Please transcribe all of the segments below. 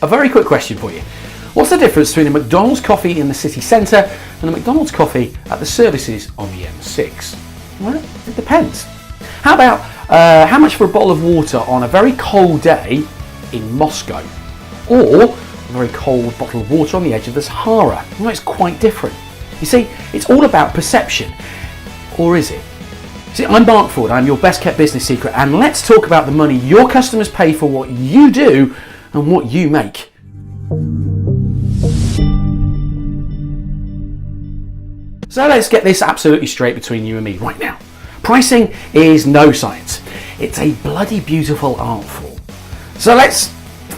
A very quick question for you. What's the difference between a McDonald's coffee in the city centre and a McDonald's coffee at the services on the M6? Well, it depends. How about how much for a bottle of water on a very cold day in Moscow? Or a very cold bottle of water on the edge of the Sahara? Well, it's quite different. You see, it's all about perception. Or is it? See, I'm Mark Ford, I'm your best kept business secret, and let's talk about the money your customers pay for what you do and what you make. So let's get this absolutely straight between you and me right now. Pricing is no science. It's a bloody beautiful art form. So let's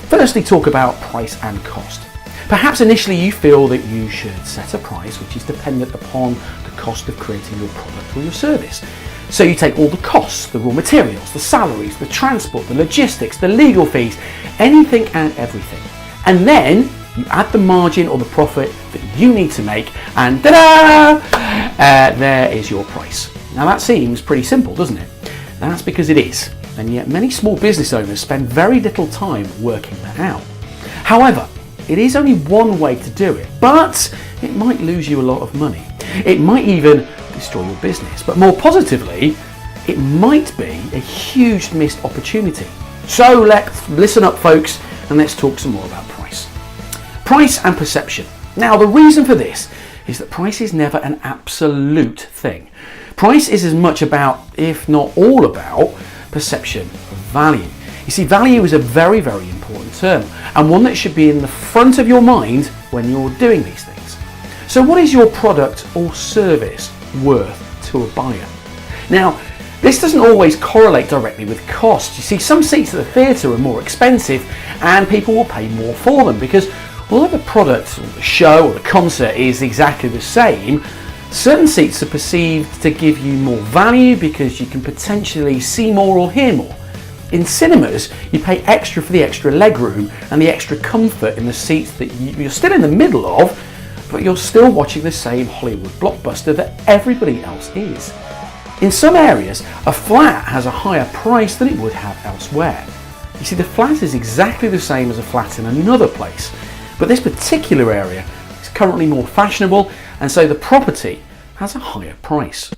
firstly talk about price and cost. Perhaps initially you feel that you should set a price which is dependent upon the cost of creating your product or your service. So you take all the costs, the raw materials, the salaries, the transport, the logistics, the legal fees, anything and everything. And then you add the margin or the profit that you need to make, and ta-da! There is your price. Now that seems pretty simple, doesn't it? That's because it is, and yet many small business owners spend very little time working that out. However, it is only one way to do it, but it might lose you a lot of money. It might even destroy your business, but more positively, it might be a huge missed opportunity. So let's listen up, folks, and let's talk some more about price. Price and perception. Now, the reason for this is that price is never an absolute thing. Price is as much about, if not all about, perception of value. You see, value is a very, very important term, and one that should be in the front of your mind when you're doing these things. So what is your product or service worth to a buyer? Now, this doesn't always correlate directly with cost. You see, some seats at the theatre are more expensive and people will pay more for them because although the product or the show or the concert is exactly the same, certain seats are perceived to give you more value because you can potentially see more or hear more. In cinemas, you pay extra for the extra legroom and the extra comfort in the seats that you're still in the middle of, but you're still watching the same Hollywood blockbuster that everybody else is. In some areas, a flat has a higher price than it would have elsewhere. You see, the flat is exactly the same as a flat in another place, but this particular area is currently more fashionable, and so the property has a higher price.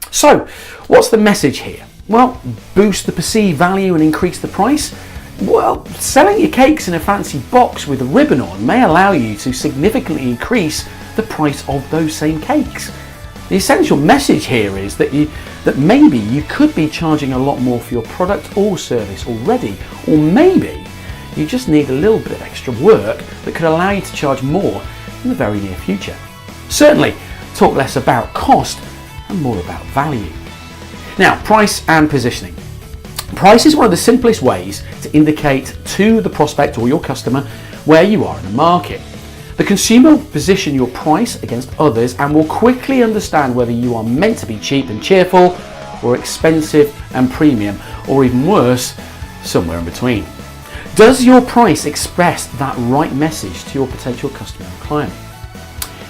So, what's the message here? Well, boost the perceived value and increase the price? Well, selling your cakes in a fancy box with a ribbon on may allow you to significantly increase the price of those same cakes. The essential message here is that maybe you could be charging a lot more for your product or service already, or maybe you just need a little bit of extra work that could allow you to charge more in the very near future. Certainly, talk less about cost and more about value. Now, price and positioning. Price is one of the simplest ways to indicate to the prospect or your customer where you are in the market. The consumer will position your price against others and will quickly understand whether you are meant to be cheap and cheerful or expensive and premium, or even worse, somewhere in between. Does your price express that right message to your potential customer and client?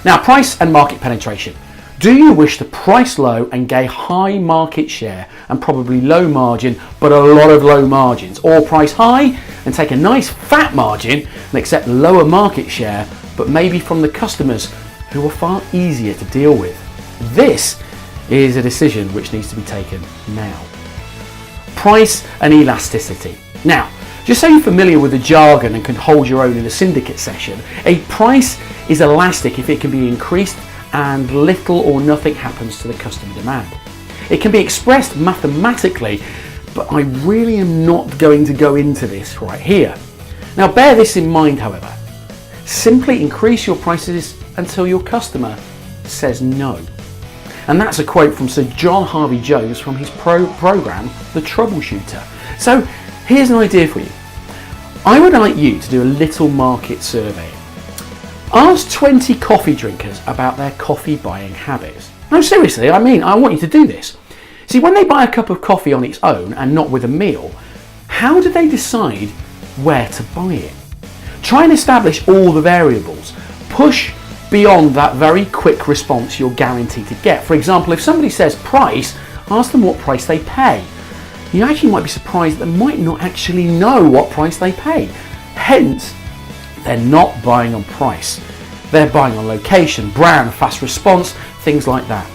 Now, price and market penetration. Do you wish to price low and gain high market share and probably low margin, but a lot of low margins? Or price high and take a nice fat margin and accept lower market share, but maybe from the customers who are far easier to deal with? This is a decision which needs to be taken now. Price and elasticity. Now, just so you're familiar with the jargon and can hold your own in a syndicate session, a price is elastic if it can be increased and little or nothing happens to the customer demand. It can be expressed mathematically, but I really am not going to go into this right here. Now, bear this in mind, however. Simply increase your prices until your customer says no. And that's a quote from Sir John Harvey Jones from his program, The Troubleshooter. So here's an idea for you. I would like you to do a little market survey. Ask 20 coffee drinkers about their coffee buying habits. No, seriously, I want you to do this. See, when they buy a cup of coffee on its own and not with a meal, how do they decide where to buy it? Try and establish all the variables. Push beyond that very quick response you're guaranteed to get. For example, if somebody says price, ask them what price they pay. You actually might be surprised that they might not actually know what price they pay. Hence, They're not buying on price. They're buying on location, brand, fast response, things like that.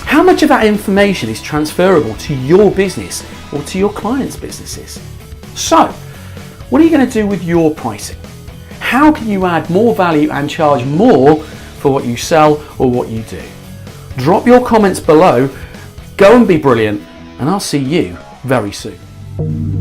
How much of that information is transferable to your business or to your clients' businesses? So, what are you going to do with your pricing? How can you add more value and charge more for what you sell or what you do? Drop your comments below, go and be brilliant, and I'll see you very soon.